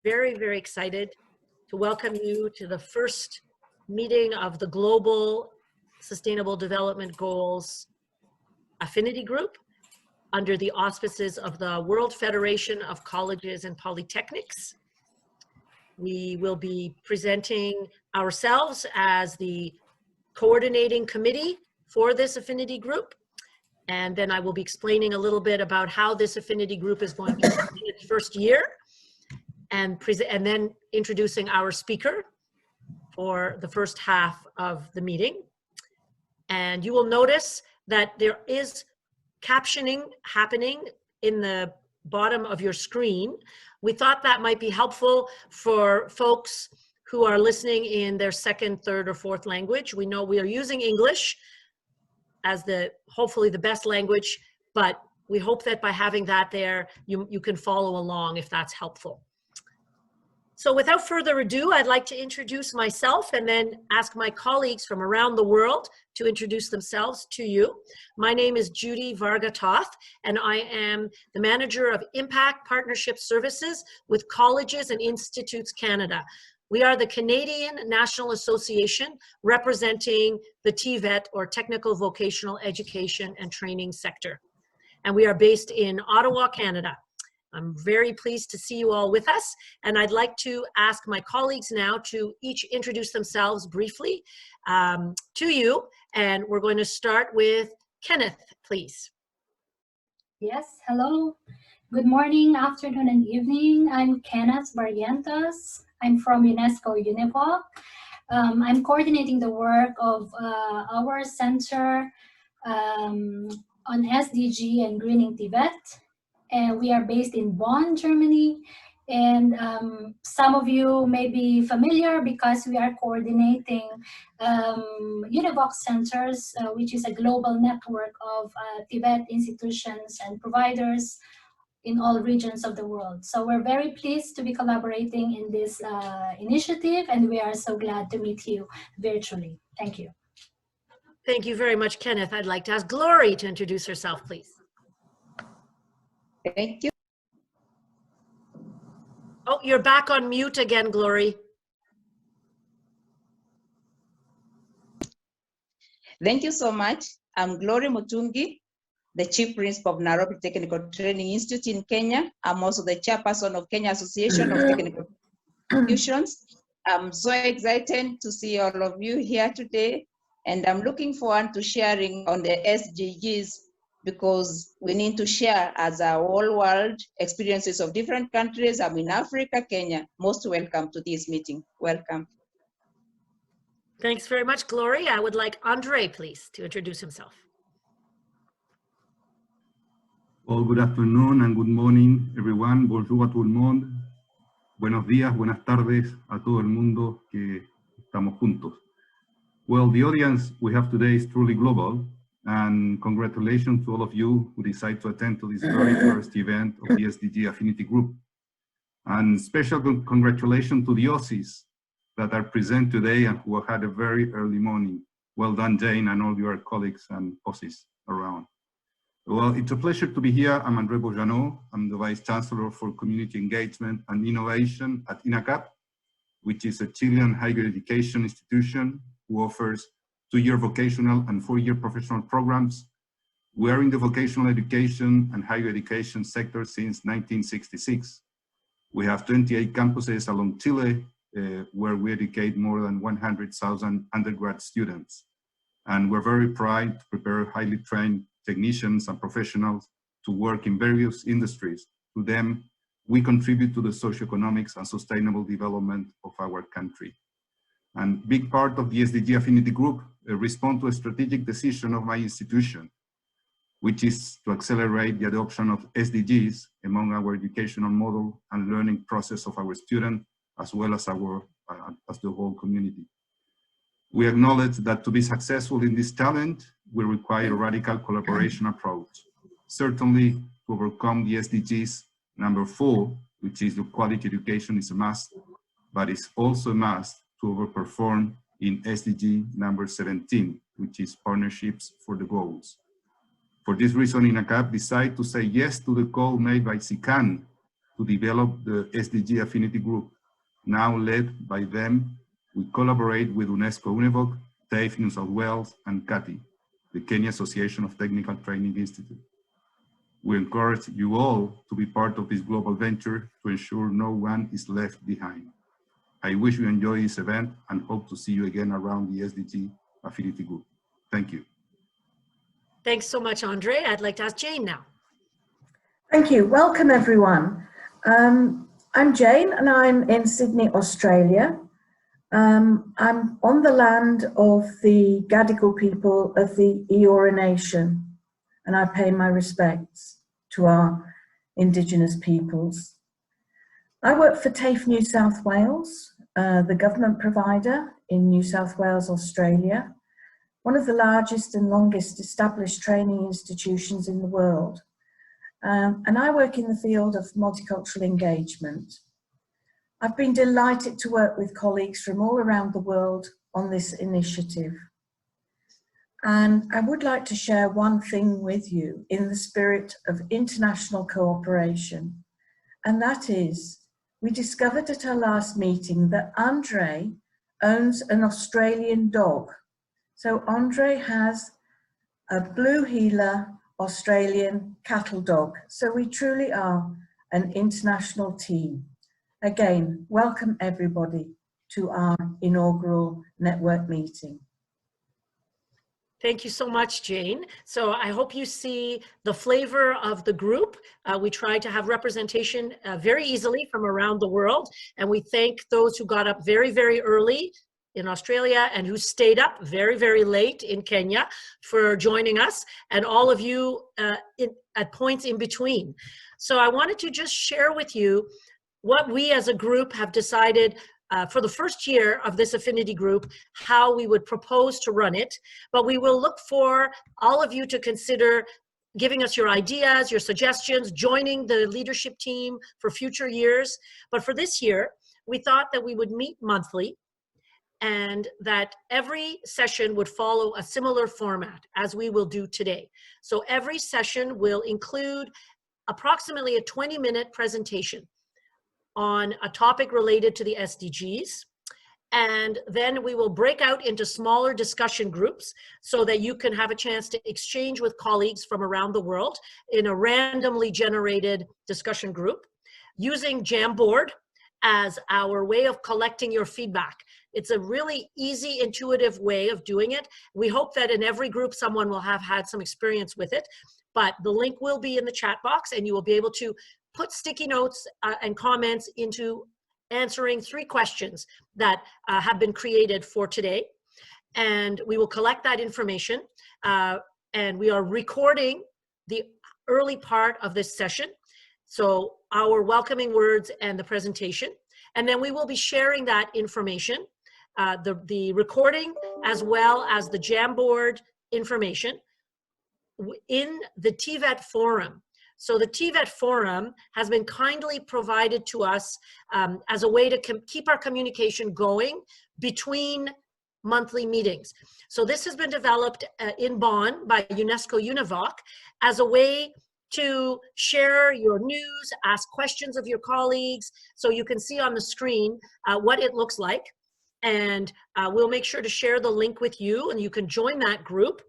very, very excited to welcome you to the first meeting of the Global Sustainable Development Goals Affinity Group under the auspices of the World Federation of Colleges and Polytechnics. We will be presenting ourselves as the coordinating committee for this affinity group. And then I will be explaining a little bit about how this affinity group is going to be its first year, and then introducing our speaker for the first half of the meeting. And you will notice that there is captioning happening in the bottom of your screen. We thought that might be helpful for folks who are listening in their second, third, or fourth language. We know we are using English as hopefully the best language, but we hope that by having that there, you can follow along if that's helpful. So without further ado, I'd like to introduce myself and then ask my colleagues from around the world to introduce themselves to you. My name is Judy Varga-Toth, and I am the Manager of Impact Partnership Services with Colleges and Institutes Canada. We are the Canadian National Association representing the TVET, or Technical Vocational Education and Training sector. And we are based in Ottawa, Canada. I'm very pleased to see you all with us, and I'd like to ask my colleagues now to each introduce themselves briefly to you, and we're going to start with Kenneth, please. Yes, hello. Good morning, afternoon, and evening. I'm Kenneth Barrientos. I'm from UNESCO Univoc. I'm coordinating the work of our center on SDG and greening Tibet. And we are based in Bonn, Germany. And some of you may be familiar because we are coordinating Univoc Centers, which is a global network of Tibet institutions and providers in all regions of the world. So we're very pleased to be collaborating in this initiative, and we are so glad to meet you virtually. Thank you. Thank you very much, Kenneth. I'd like to ask Glory to introduce herself, please. Thank you. Oh, you're back on mute again, Glory. Thank you so much. I'm Glory Mutungi, the Chief Principal of Nairobi Technical Training Institute in Kenya. I'm also the Chairperson of Kenya Association of Technical Institutions. I'm so excited to see all of you here today, and I'm looking forward to sharing on the SDGs, because we need to share as a whole world experiences of different countries. I'm in Africa, Kenya. Most welcome to this meeting. Welcome. Thanks very much, Glory. I would like Andre, please, to introduce himself. Well, good afternoon and good morning, everyone. Bonjour à tout le monde. Buenos días, buenas tardes a todo el mundo que estamos juntos. Well, the audience we have today is truly global, and congratulations to all of you who decide to attend to this very first event of the SDG Affinity Group. And special congratulations to the Aussies that are present today and who have had a very early morning. Well done, Jane, and all your colleagues and Aussies around. Well, it's a pleasure to be here. I'm André Bojano. I'm the Vice Chancellor for Community Engagement and Innovation at INACAP, which is a Chilean higher education institution who offers 2-year vocational and 4-year professional programs. We are in the vocational education and higher education sector since 1966. We have 28 campuses along Chile, where we educate more than 100,000 undergrad students. And we're very proud to prepare highly trained technicians and professionals to work in various industries. To them, we contribute to the socioeconomics and sustainable development of our country. And big part of the SDG Affinity Group respond to a strategic decision of my institution, which is to accelerate the adoption of SDGs among our educational model and learning process of our students, as well as the whole community. We acknowledge that to be successful in this challenge, we require a radical collaboration approach. Certainly, to overcome the SDGs number 4, which is the quality education, is a must, but it's also a must to overperform in SDG number 17, which is partnerships for the goals. For this reason, INACAP decided to say yes to the call made by SICAN to develop the SDG Affinity Group. Now led by them, we collaborate with UNESCO UNEVOC, TAFE New South Wales, and CATI, the Kenya Association of Technical Training Institute. We encourage you all to be part of this global venture to ensure no one is left behind. I wish you enjoy this event and hope to see you again around the SDG Affinity Group. Thank you. Thanks so much, Andre. I'd like to ask Jane now. Thank you. Welcome, everyone. I'm Jane, and I'm in Sydney, Australia. I'm on the land of the Gadigal people of the Eora Nation, and I pay my respects to our Indigenous peoples. I work for TAFE New South Wales, the government provider in New South Wales, Australia, one of the largest and longest established training institutions in the world. And I work in the field of multicultural engagement. I've been delighted to work with colleagues from all around the world on this initiative. And I would like to share one thing with you in the spirit of international cooperation. And that is, we discovered at our last meeting that Andre owns an Australian dog. So Andre has a blue heeler Australian cattle dog. So we truly are an international team. Again, welcome everybody to our inaugural network meeting. Thank you so much, Jane. So I hope you see the flavor of the group. We try to have representation very easily from around the world. And we thank those who got up very, very early in Australia and who stayed up very, very late in Kenya for joining us, and all of you at points in between. So I wanted to just share with you what we as a group have decided for the first year of this affinity group, how we would propose to run it. But we will look for all of you to consider giving us your ideas, your suggestions, joining the leadership team for future years. But for this year, we thought that we would meet monthly and that every session would follow a similar format as we will do today. So every session will include approximately a 20-minute presentation on a topic related to the SDGs. And then we will break out into smaller discussion groups so that you can have a chance to exchange with colleagues from around the world in a randomly generated discussion group using Jamboard as our way of collecting your feedback. It's a really easy, intuitive way of doing it. We hope that in every group, someone will have had some experience with it, but the link will be in the chat box and you will be able to put sticky notes and comments into answering 3 questions that have been created for today. And we will collect that information. And we are recording the early part of this session. So our welcoming words and the presentation. And then we will be sharing that information, the recording as well as the Jamboard information in the TVET forum. So the TVET forum has been kindly provided to us as a way to keep our communication going between monthly meetings. So this has been developed in Bonn by UNESCO UNEVOC as a way to share your news, ask questions of your colleagues. So you can see on the screen what it looks like. And we'll make sure to share the link with you and you can join that group.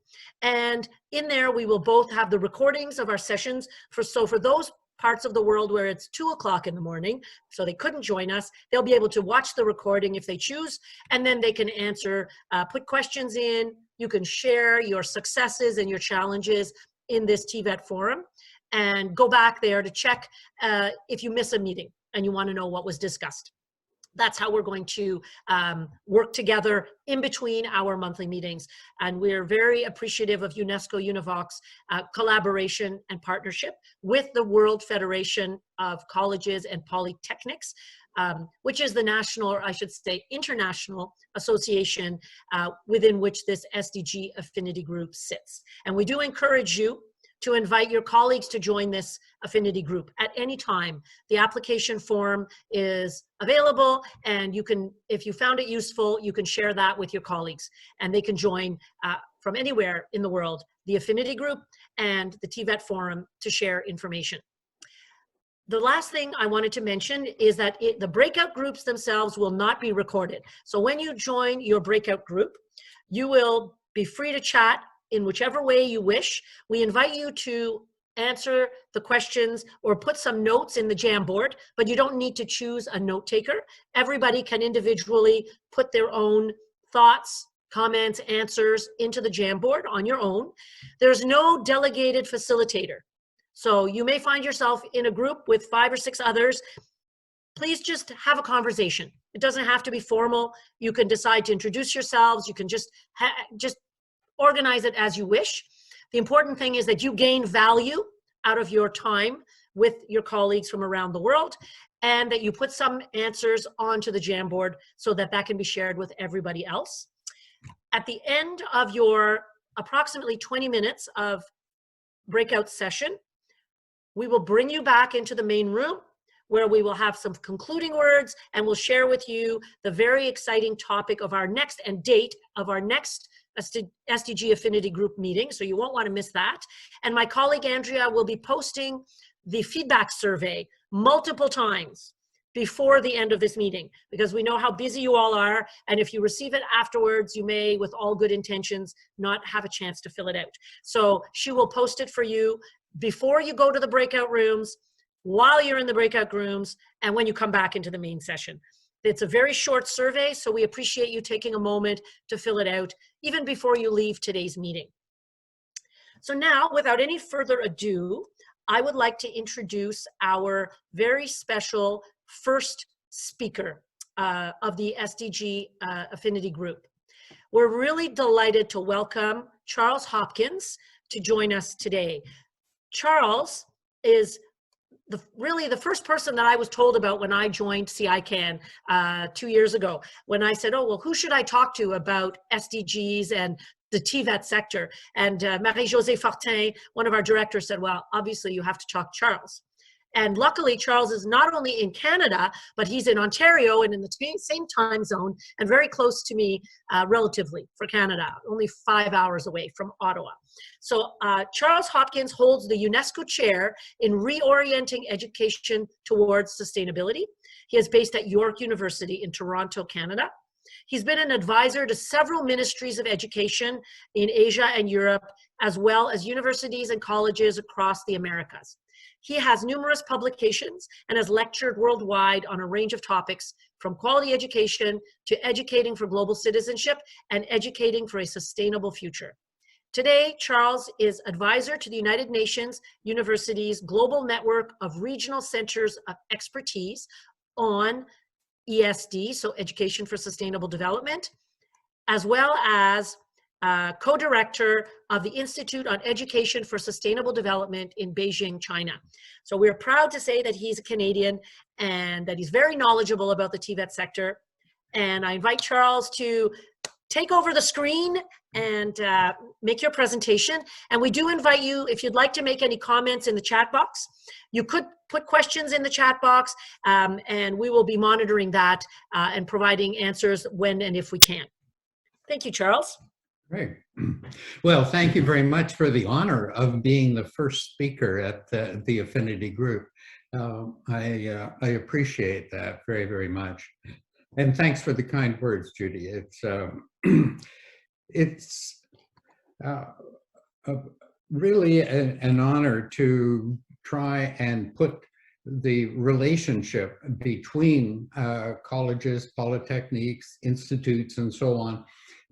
And in there, we will both have the recordings of our sessions. So for those parts of the world where it's 2 o'clock in the morning, so they couldn't join us, they'll be able to watch the recording if they choose, and then they can answer, put questions in. You can share your successes and your challenges in this TVET forum and go back there to check if you miss a meeting and you want to know what was discussed. That's how we're going to work together in between our monthly meetings. And we're very appreciative of UNESCO UNEVOC's collaboration and partnership with the World Federation of Colleges and Polytechnics, which is the national, or I should say international association within which this SDG affinity group sits. And we do encourage you to invite your colleagues to join this affinity group at any time. The application form is available and you can, if you found it useful, you can share that with your colleagues and they can join from anywhere in the world, the affinity group and the TVET forum to share information. the last thing I wanted to mention is that the breakout groups themselves will not be recorded. So when you join your breakout group, you will be free to chat in whichever way you wish. We invite you to answer the questions or put some notes in the Jamboard, but you don't need to choose a note taker. Everybody can individually put their own thoughts, comments, answers into the Jamboard on your own. There's no delegated facilitator. So you may find yourself in a group with 5 or 6 others. Please just have a conversation. It doesn't have to be formal. You can decide to introduce yourselves. You can just organize it as you wish. The important thing is that you gain value out of your time with your colleagues from around the world, and that you put some answers onto the Jamboard so that that can be shared with everybody else. At the end of your approximately 20 minutes of breakout session, we will bring you back into the main room where we will have some concluding words, and we'll share with you the very exciting topic of our next and date of our next SDG Affinity Group meeting, so you won't want to miss that. And my colleague Andrea will be posting the feedback survey multiple times before the end of this meeting, because we know how busy you all are, and if you receive it afterwards, you may, with all good intentions, not have a chance to fill it out. So she will post it for you before you go to the breakout rooms, while you're in the breakout rooms, and when you come back into the main session. It's a very short survey, so we appreciate you taking a moment to fill it out, even before you leave today's meeting. So now, without any further ado, I would like to introduce our very special first speaker of the SDG Affinity Group. We're really delighted to welcome Charles Hopkins to join us today. Charles is really the first person that I was told about when I joined CICAN 2 years ago, when I said, oh, well, who should I talk to about SDGs and the TVET sector? And Marie-Josée Fortin, one of our directors, said, well, obviously you have to talk to Charles. And luckily, Charles is not only in Canada, but he's in Ontario and in the same time zone and very close to me relatively for Canada, only 5 hours away from Ottawa. So Charles Hopkins holds the UNESCO chair in reorienting education towards sustainability. He is based at York University in Toronto, Canada. He's been an advisor to several ministries of education in Asia and Europe, as well as universities and colleges across the Americas. He has numerous publications and has lectured worldwide on a range of topics, from quality education to educating for global citizenship and educating for a sustainable future. Today, Charles is advisor to the United Nations University's Global Network of Regional Centers of Expertise on ESD, so Education for Sustainable Development, as well as co-director of the Institute on Education for Sustainable Development in Beijing, China. So we're proud to say that he's a Canadian and that he's very knowledgeable about the TVET sector. And I invite Charles to take over the screen and make your presentation. And we do invite you, if you'd like to make any comments in the chat box, you could put questions in the chat box, and we will be monitoring that and providing answers when and if we can. Thank you, Charles. Great. Well, thank you very much for the honor of being the first speaker at the Affinity Group. I appreciate that very, very much. And thanks for the kind words, Judy. It's really an honor to try and put the relationship between colleges, polytechniques, institutes, and so on,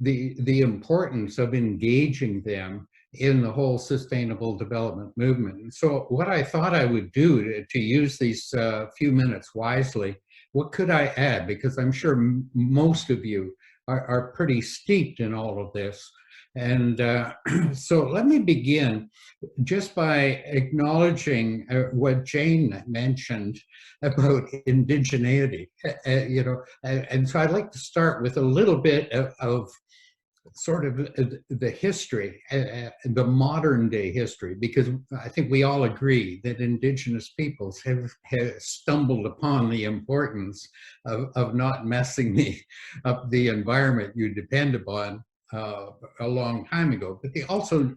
the importance of engaging them in the whole sustainable development movement. And so what I thought I would do to use these few minutes wisely, what could I add? Because I'm sure most of you are pretty steeped in all of this. And so let me begin just by acknowledging what Jane mentioned about indigeneity, and so I'd like to start with a little bit of sort of the history, the modern day history, because I think we all agree that indigenous peoples have stumbled upon the importance of not messing up the environment you depend upon a long time ago, but they also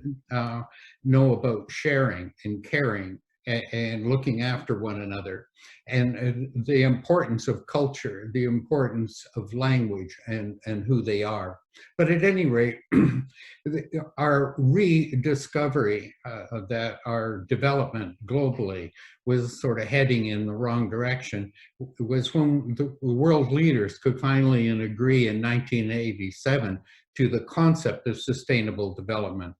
know about sharing and caring and looking after one another, and the importance of culture, the importance of language and who they are. But at any rate, our rediscovery that our development globally was sort of heading in the wrong direction was when the world leaders could finally agree in 1987 to the concept of sustainable development.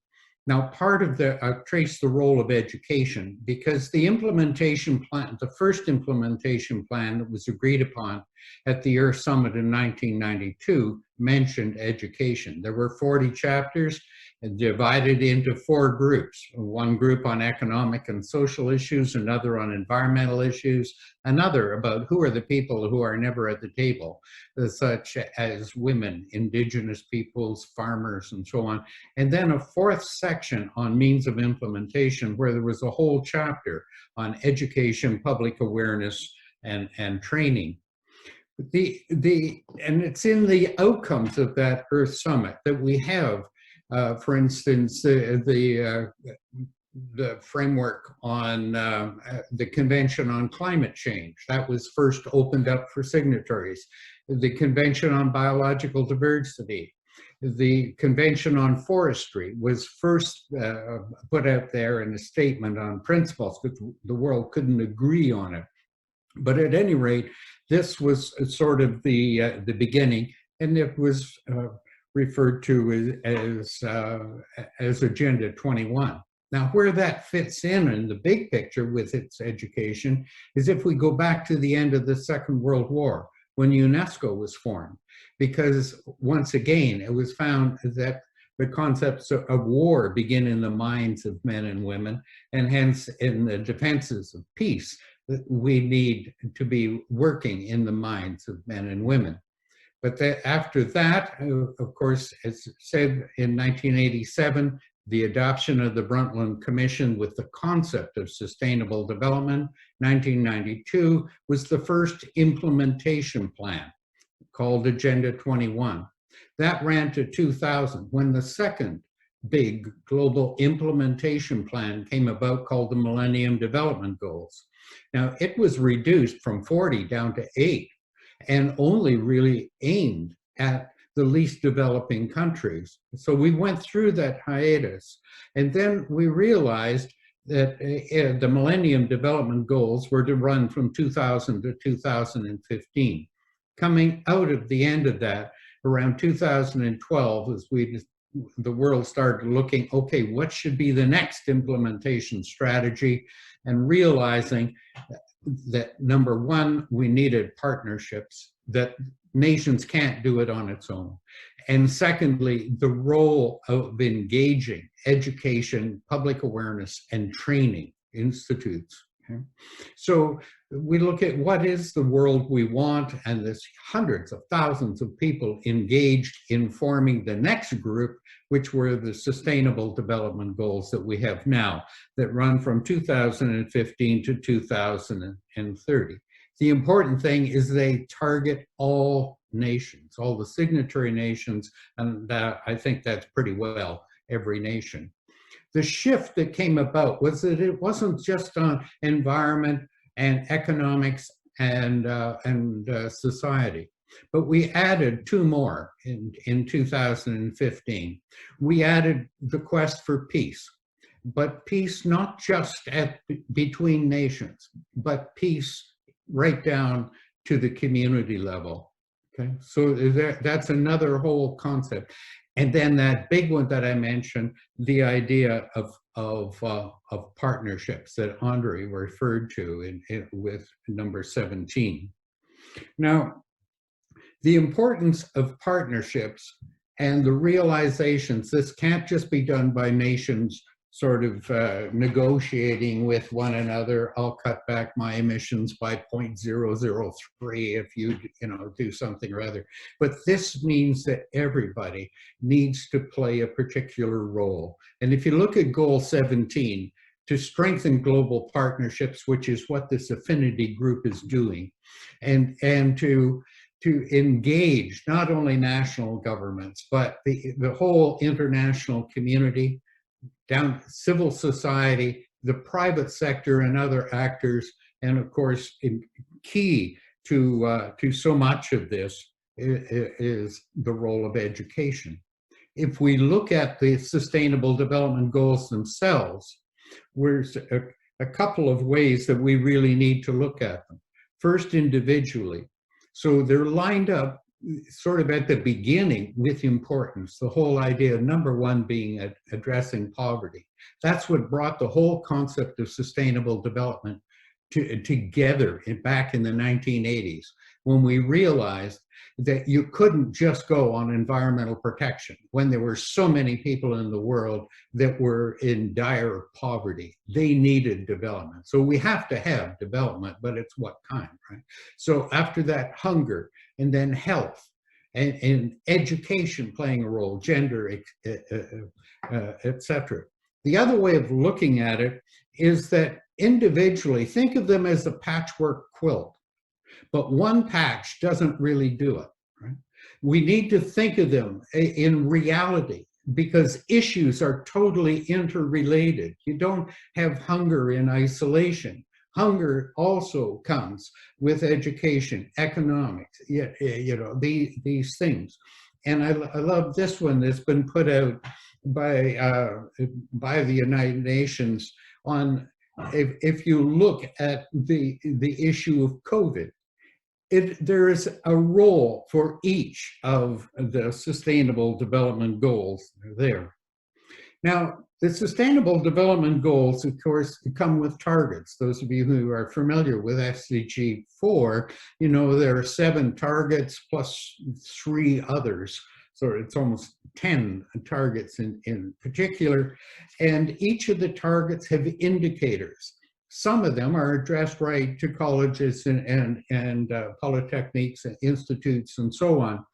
Now, part of trace the role of education, because the implementation plan, the first implementation plan that was agreed upon at the Earth Summit in 1992 mentioned education. There were 40 chapters divided into 4 groups, one group on economic and social issues, another on environmental issues, another about who are the people who are never at the table, such as women, indigenous peoples, farmers, and so on. And then a 4th section on means of implementation, where there was a whole chapter on education, public awareness, and training. And it's in the outcomes of that Earth Summit that we have, for instance, the framework on the Convention on Climate Change. That was first opened up for signatories. The Convention on Biological Diversity. The Convention on Forestry was first put out there in a statement on principles, because the world couldn't agree on it. But at any rate, this was sort of the beginning, and it was referred to as Agenda 21. Now, where that fits in the big picture with its education is if we go back to the end of the Second World War, when UNESCO was formed, because once again, it was found that the concepts of war begin in the minds of men and women, and hence in the defenses of peace, we need to be working in the minds of men and women. But after that, of course, as said in 1987, the adoption of the Brundtland Commission with the concept of sustainable development. 1992 was the first implementation plan called Agenda 21. That ran to 2000, when the second big global implementation plan came about, called the Millennium Development Goals. Now, it was reduced from 40 down to 8, and only really aimed at the least developing countries. So we went through that hiatus, and then we realized that the Millennium Development Goals were to run from 2000 to 2015. Coming out of the end of that, around 2012, as the world started looking, okay, what should be the next implementation strategy, and realizing that number one, we needed partnerships, that nations can't do it on its own. And secondly, the role of engaging education, public awareness, and training institutes. Okay? So we look at what is the world we want, and there's hundreds of thousands of people engaged in forming the next group, which were the Sustainable Development Goals that we have now, that run from 2015 to 2030. The important thing is they target all nations, all the signatory nations, and I think that's pretty well every nation. The shift that came about was that it wasn't just on environment and economics and society, but we added 2 more in 2015. We added the quest for peace, but peace not just between nations, but peace right down to the community level. Okay, so that's another whole concept. And then that big one that I mentioned, the idea of partnerships that Andre referred to with number 17. Now, the importance of partnerships and the realizations, this can't just be done by nations sort of negotiating with one another. I'll cut back my emissions by 0.003 if you do something or other. But this means that everybody needs to play a particular role. And if you look at goal 17, to strengthen global partnerships, which is what this affinity group is doing, and to engage not only national governments, but the whole international community, down civil society, the private sector and other actors, and of course, key to so much of this is the role of education. If we look at the Sustainable Development Goals themselves, there's a couple of ways that we really need to look at them. First, individually. So they're lined up sort of at the beginning with importance. The whole idea of number one being addressing poverty. That's what brought the whole concept of sustainable development together back in the 1980s, when we realized that you couldn't just go on environmental protection when there were so many people in the world that were in dire poverty. They needed development. So we have to have development, but it's what kind, right? So after that, hunger, and then health, and education playing a role, gender, etc. The other way of looking at it is that individually, think of them as a patchwork quilt, but one patch doesn't really do it, right? We need to think of them in reality, because issues are totally interrelated. You don't have hunger in isolation. Hunger also comes with education, economics, you know, these things. And I love this one that's been put out by the United Nations on, if you look at the issue of COVID, there is a role for each of the Sustainable Development Goals there. Now, the Sustainable Development Goals, of course, come with targets. Those of you who are familiar with SDG 4, you know there are 7 targets plus 3 others. So it's almost 10 targets in particular. And each of the targets have indicators. Some of them are addressed right to colleges and polytechnics and institutes and so on.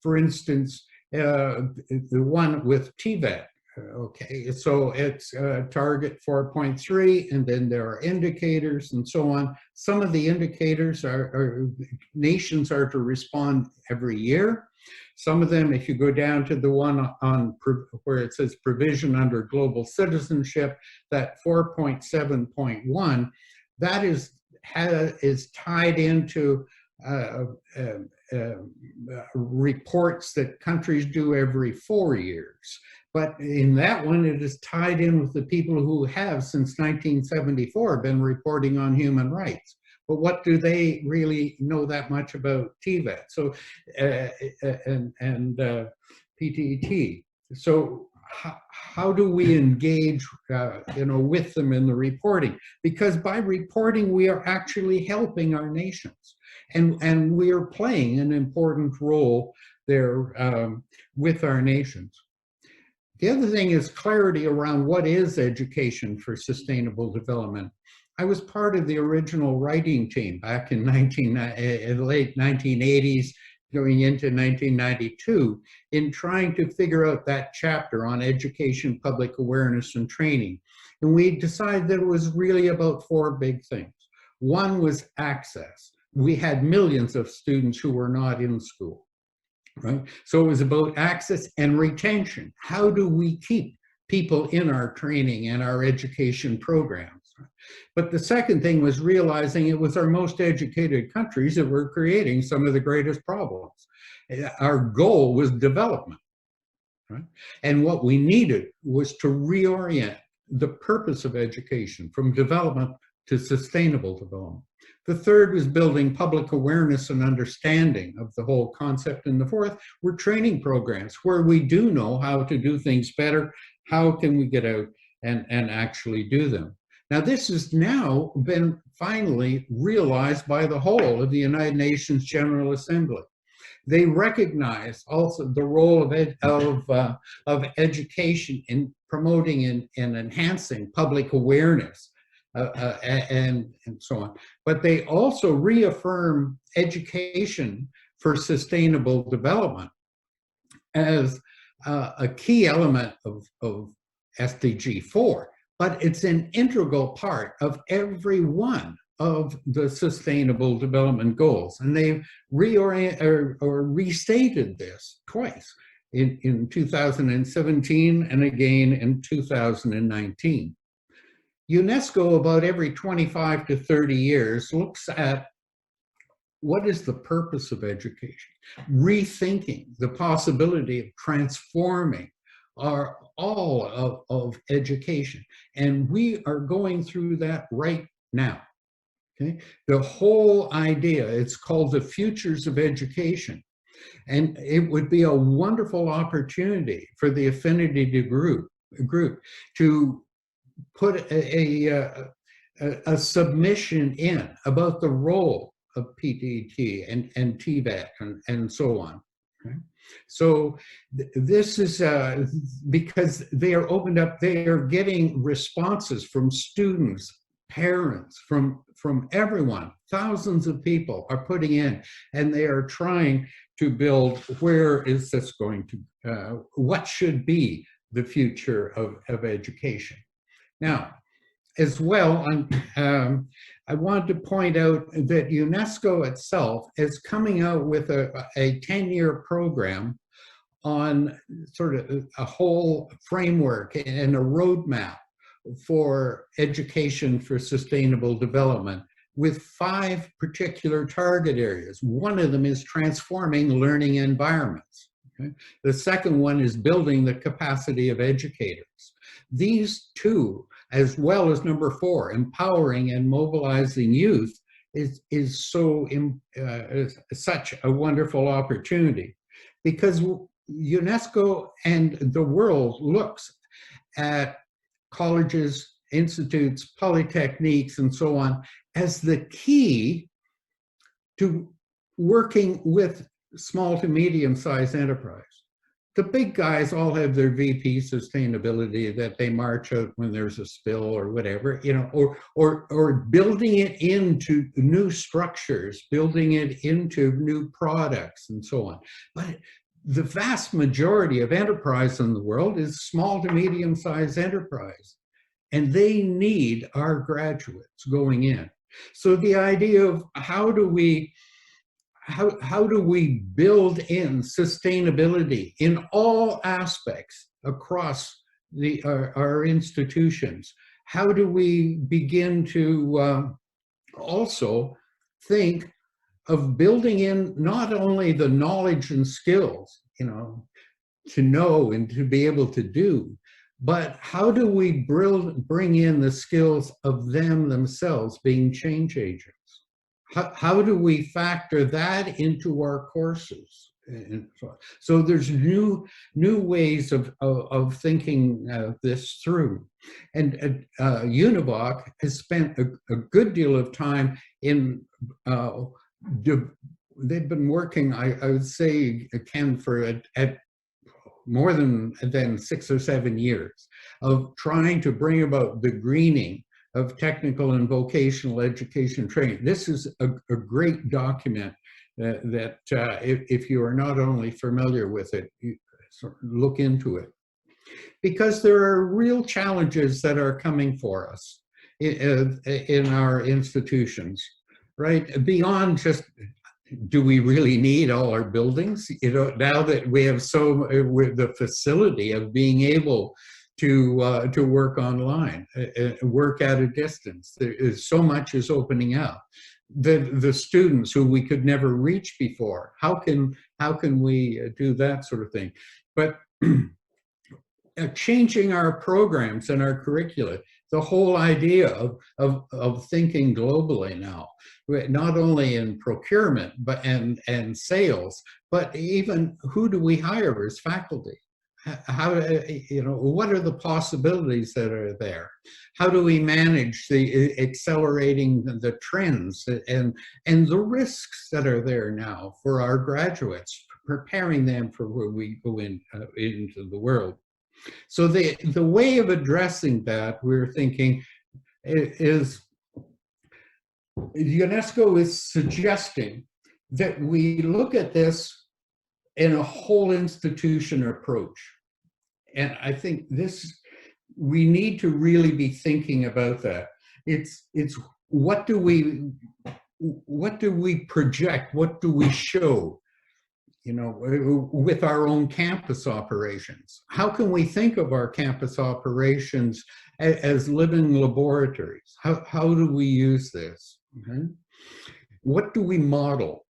For instance, the one with TVET. Okay, so it's target 4.3, and then there are indicators and so on. Some of the indicators are nations are to respond every year. Some of them, if you go down to the one on where it says provision under global citizenship, that 4.7.1, that is tied into reports that countries do every 4 years. But in that one, it is tied in with the people who have, since 1974, been reporting on human rights. But what do they really know that much about TVET? So, PTT. So how do we engage, you know, with them in the reporting? Because by reporting, we are actually helping our nations. And we are playing an important role there with our nations. The other thing is clarity around what is education for sustainable development. I was part of the original writing team back in the late 1980s, going into 1992, in trying to figure out that chapter on education, public awareness, and training. And we decided that it was really about 4 big things. One was access. We had millions of students who were not in school, right? So it was about access and retention. How do we keep people in our training and our education programs? But the second thing was realizing it was our most educated countries that were creating some of the greatest problems. Our goal was development, right? And what we needed was to reorient the purpose of education from development to sustainable development. The third was building public awareness and understanding of the whole concept. And the fourth were training programs where we do know how to do things better. How can we get out and actually do them? Now, this has now been finally realized by the whole of the United Nations General Assembly. They recognize also the role of education in promoting and enhancing public awareness and so on. But they also reaffirm education for sustainable development as a key element of SDG 4. But it's an integral part of every one of the Sustainable Development Goals. And they've reoriented or restated this twice in 2017 and again in 2019. UNESCO, about every 25 to 30 years, looks at what is the purpose of education, rethinking the possibility of transforming all of education. And we are going through that right now. Okay? The whole idea, it's called the Futures of Education. And it would be a wonderful opportunity for the Affinity group to put a submission in about the role of PTT and TVET and so on. Okay? So this is because they are opened up, they are getting responses from students, parents, from everyone. Thousands of people are putting in, and they are trying to build, where is this going to, what should be the future of education. Now, as well, I wanted to point out that UNESCO itself is coming out with a 10-year program on sort of a whole framework and a roadmap for education for sustainable development, with 5 particular target areas. One of them is transforming learning environments. Okay? The second one is building the capacity of educators. These two, as well as number 4, empowering and mobilizing youth, is so such a wonderful opportunity, because UNESCO and the world looks at colleges, institutes, polytechniques, and so on as the key to working with small to medium-sized enterprise. The big guys all have their VP sustainability that they march out when there's a spill or whatever, you know, or building it into new structures, building it into new products and so on. But the vast majority of enterprise in the world is small to medium-sized enterprise, and they need our graduates going in. So the idea of how do we build in sustainability in all aspects across our institutions? How do we begin to also think of building in not only the knowledge and skills, you know, to know and to be able to do, but how do we bring in the skills of them themselves being change agents? How do we factor that into our courses? So there's new ways of thinking this through. And UNIVOC has spent a good deal of time in, they've been working, I would say, Ken, for at more than 6 or 7 years of trying to bring about the greening of technical and vocational education training. This is a great document that if you are not only familiar with it, you sort of look into it. Because there are real challenges that are coming for us in our institutions, right? Beyond just, do we really need all our buildings? You know, now that we have the facility of being able to work online, work at a distance. There is so much is opening up. The students who we could never reach before, how can we do that sort of thing? But changing our programs and our curricula, the whole idea of thinking globally now, not only in procurement and sales, but even who do we hire as faculty? How, you know, what are the possibilities that are there? How do we manage the accelerating the trends and the risks that are there now for our graduates, preparing them for where we go into the world? So the way of addressing that, we're thinking, is UNESCO is suggesting that we look at this in a whole institution approach. And I think we need to really be thinking about that. It's what do we project? What do we show you know, with our own campus operations. How can we think of our campus operations as living laboratories? How do we use this? Okay. What do we model?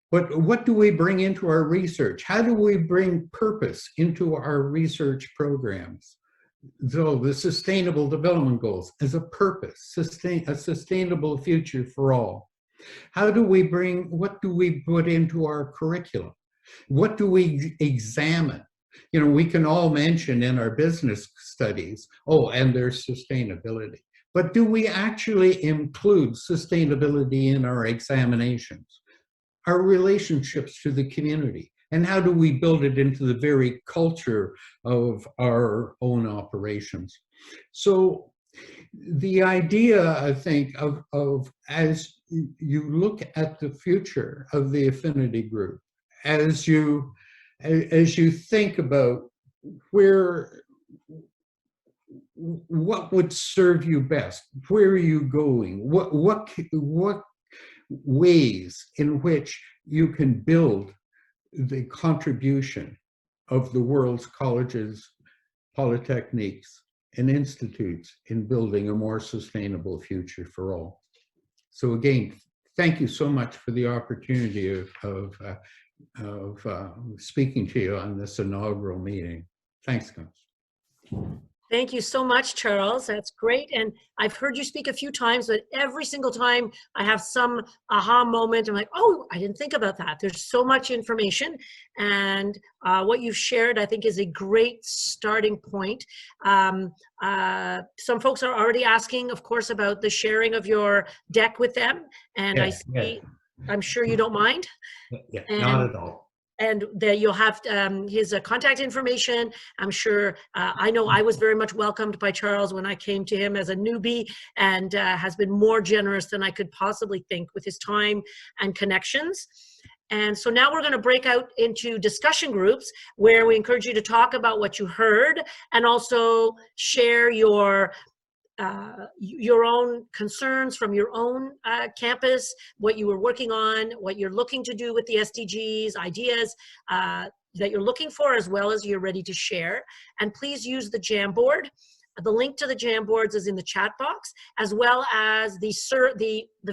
What do we bring into our research? How do we bring purpose into our research programs? So the Sustainable Development Goals as a purpose, a sustainable future for all. How do we bring, what do we put into our curriculum? What do we examine? You know, we can all mention in our business studies, oh, and there's sustainability. But do we actually include sustainability in our examinations? Our relationships to the community? And how do we build it into the very culture of our own operations? So the idea, I think, of as you look at the future of the Affinity Group, as you think about what would serve you best, where are you going, what ways in which you can build the contribution of the world's colleges, polytechniques, and institutes in building a more sustainable future for all. So again, thank you so much for the opportunity of speaking to you on this inaugural meeting. Thanks, guys. Thank you so much, Charles. That's great. And I've heard you speak a few times, but every single time I have some aha moment. I'm like, oh, I didn't think about that. There's so much information. And what you've shared, I think, is a great starting point. Some folks are already asking, of course, about the sharing of your deck with them. And I see, I'm sure you don't mind. Yeah, not at all. And that you'll have his contact information. I'm sure, I know I was very much welcomed by Charles when I came to him as a newbie, and has been more generous than I could possibly think with his time and connections. And so now we're going to break out into discussion groups where we encourage you to talk about what you heard and also share your own concerns from your own campus, what you were working on, what you're looking to do with the SDGs, ideas that you're looking for, as well as you're ready to share. And please use the Jamboard. The link to the Jamboards is in the chat box, as well as the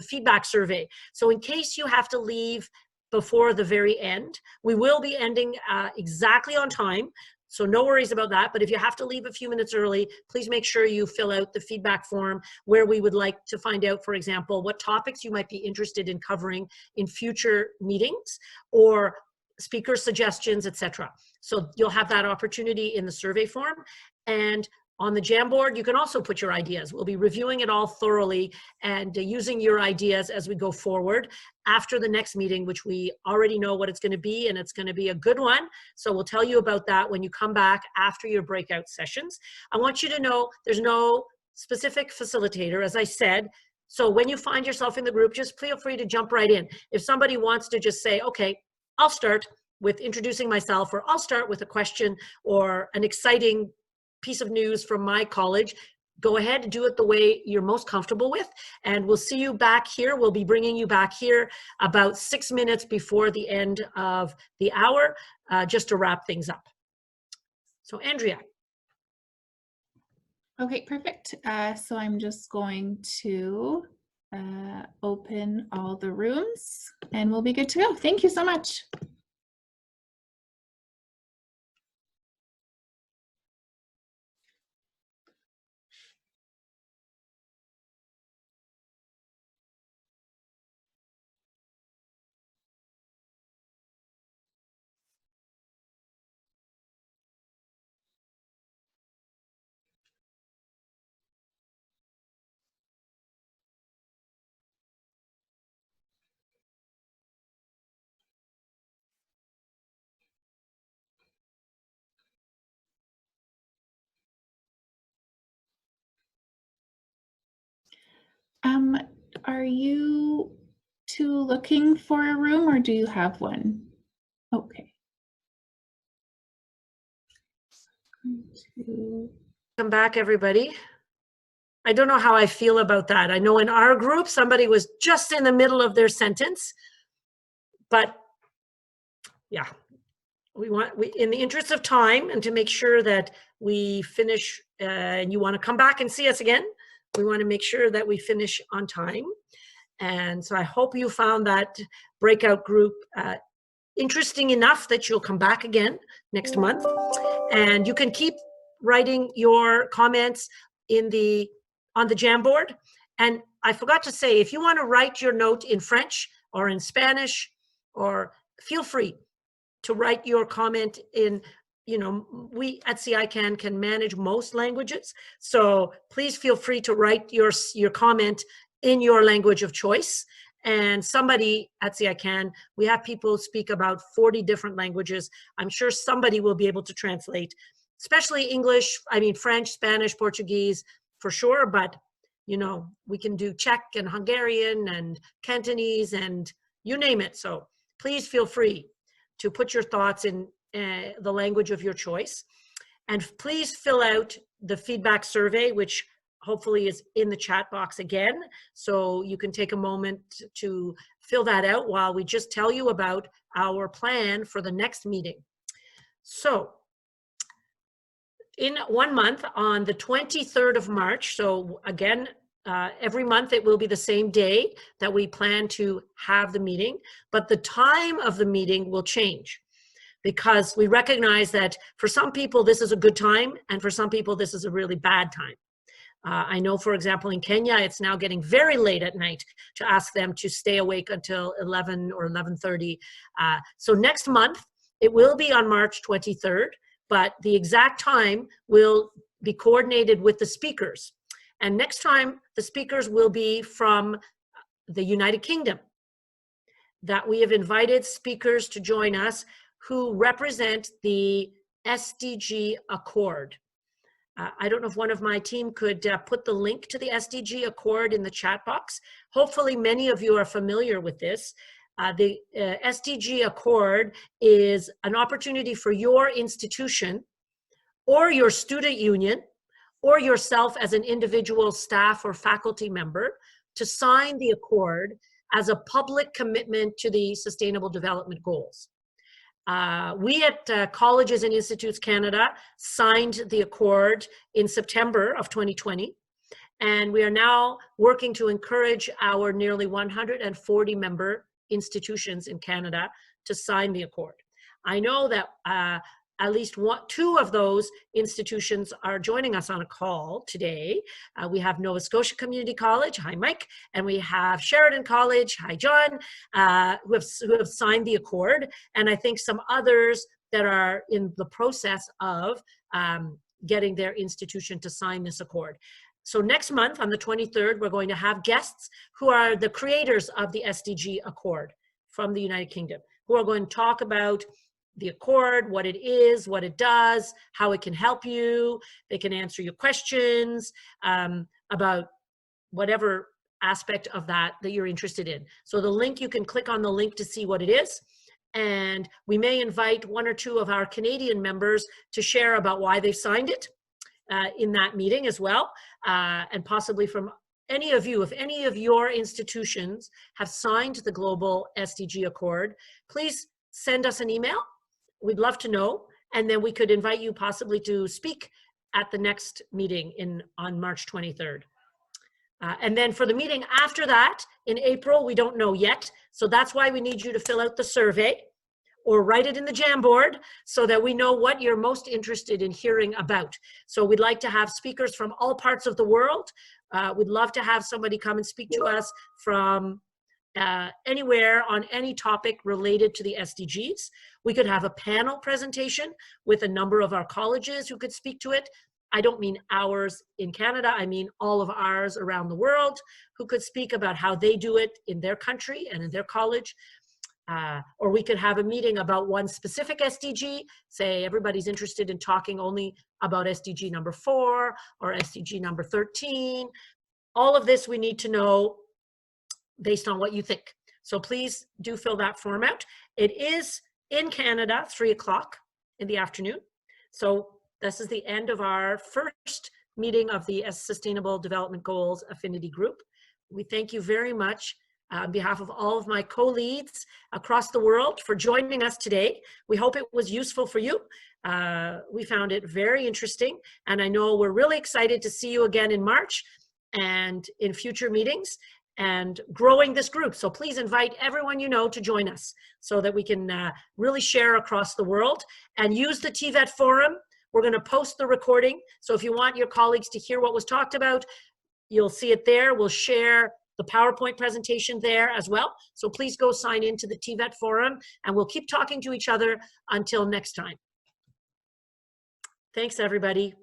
feedback survey. So in case you have to leave before the very end, we will be ending exactly on time. So no worries about that, but if you have to leave a few minutes early, please make sure you fill out the feedback form where we would like to find out, for example, what topics you might be interested in covering in future meetings or speaker suggestions, etc. So you'll have that opportunity in the survey form. And on the Jamboard, you can also put your ideas. We'll be reviewing it all thoroughly and using your ideas as we go forward after the next meeting, which we already know what it's going to be, and it's going to be a good one. So we'll tell you about that when you come back after your breakout sessions. I want you to know there's no specific facilitator, as I said. So when you find yourself in the group, just feel free to jump right in. If somebody wants to just say, okay, I'll start with introducing myself, or I'll start with a question or an exciting piece of news from my college, go ahead and do it the way you're most comfortable with. And we'll see you back here. We'll be bringing you back here about 6 minutes before the end of the hour, just to wrap things up. So Andrea. Okay, perfect. So I'm just going to open all the rooms and we'll be good to go. Thank you so much. Are you two looking for a room or do you have one? Okay. Come back, everybody. I don't know how I feel about that. I know in our group, somebody was just in the middle of their sentence, but yeah, in the interest of time and to make sure that we finish, and you want to come back and see us again, we want to make sure that we finish on time. And so I hope you found that breakout group interesting enough that you'll come back again next month. And you can keep writing your comments on the Jamboard. And I forgot to say, if you want to write your note in French or in Spanish, or feel free to write your comment in, we at CICAN can manage most languages. So please feel free to write your comment in your language of choice. And somebody at CICAN, we have people speak about 40 different languages. I'm sure somebody will be able to translate, especially English, French, Spanish, Portuguese, for sure. But, we can do Czech and Hungarian and Cantonese and you name it. So please feel free to put your thoughts in the language of your choice. And please fill out the feedback survey, which hopefully is in the chat box again. So you can take a moment to fill that out while we just tell you about our plan for the next meeting. So in 1 month, on the 23rd of March, so again, every month it will be the same day that we plan to have the meeting, but the time of the meeting will change because we recognize that for some people this is a good time and for some people this is a really bad time. I know, for example, in Kenya, it's now getting very late at night to ask them to stay awake until 11 or 11:30. So next month, it will be on March 23rd, but the exact time will be coordinated with the speakers. And next time, the speakers will be from the United Kingdom, that we have invited speakers to join us who represent the SDG Accord. I don't know if one of my team could put the link to the SDG Accord in the chat box. Hopefully many of you are familiar with this. The SDG Accord is an opportunity for your institution or your student union or yourself as an individual staff or faculty member to sign the accord as a public commitment to the Sustainable Development Goals. We at Colleges and Institutes Canada signed the accord in September of 2020, and we are now working to encourage our nearly 140 member institutions in Canada to sign the accord. I know that at least two of those institutions are joining us on a call today. We have Nova Scotia Community College, hi Mike, and we have Sheridan College, hi John, who have signed the accord, and I think some others that are in the process of getting their institution to sign this accord. So next month on the 23rd, we're going to have guests who are the creators of the SDG Accord from the United Kingdom, who are going to talk about the accord, what it is, what it does, how it can help you. They can answer your questions about whatever aspect of that you're interested in. So the link, you can click on the link to see what it is. And we may invite one or two of our Canadian members to share about why they've signed it in that meeting as well. And possibly from any of you, if any of your institutions have signed the Global SDG Accord, please send us an email. We'd love to know, and then we could invite you possibly to speak at the next meeting on March 23rd. And then for the meeting after that, in April, we don't know yet. So that's why we need you to fill out the survey or write it in the Jamboard so that we know what you're most interested in hearing about. So we'd like to have speakers from all parts of the world. We'd love to have somebody come and speak to us from anywhere on any topic related to the SDGs. We could have a panel presentation with a number of our colleges who could speak to it. I don't mean ours in Canada, I mean all of ours around the world who could speak about how they do it in their country and in their college. Or we could have a meeting about one specific SDG, say everybody's interested in talking only about SDG number 4 or SDG number 13. All of this we need to know based on what you think. So please do fill that form out. It is in Canada, 3 o'clock in the afternoon. So this is the end of our first meeting of the Sustainable Development Goals Affinity Group. We thank you very much on behalf of all of my co-leads across the world for joining us today. We hope it was useful for you. We found it very interesting, and I know we're really excited to see you again in March and in future meetings and growing this group. So please invite everyone you know to join us so that we can really share across the world, and use the TVET forum. We're going to post the recording. So if you want your colleagues to hear what was talked about, you'll see it there. We'll share the PowerPoint presentation there as well. So please go sign into the TVET forum, and we'll keep talking to each other until next time. Thanks, everybody.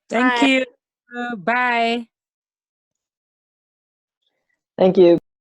Thank you. Bye. Thank you.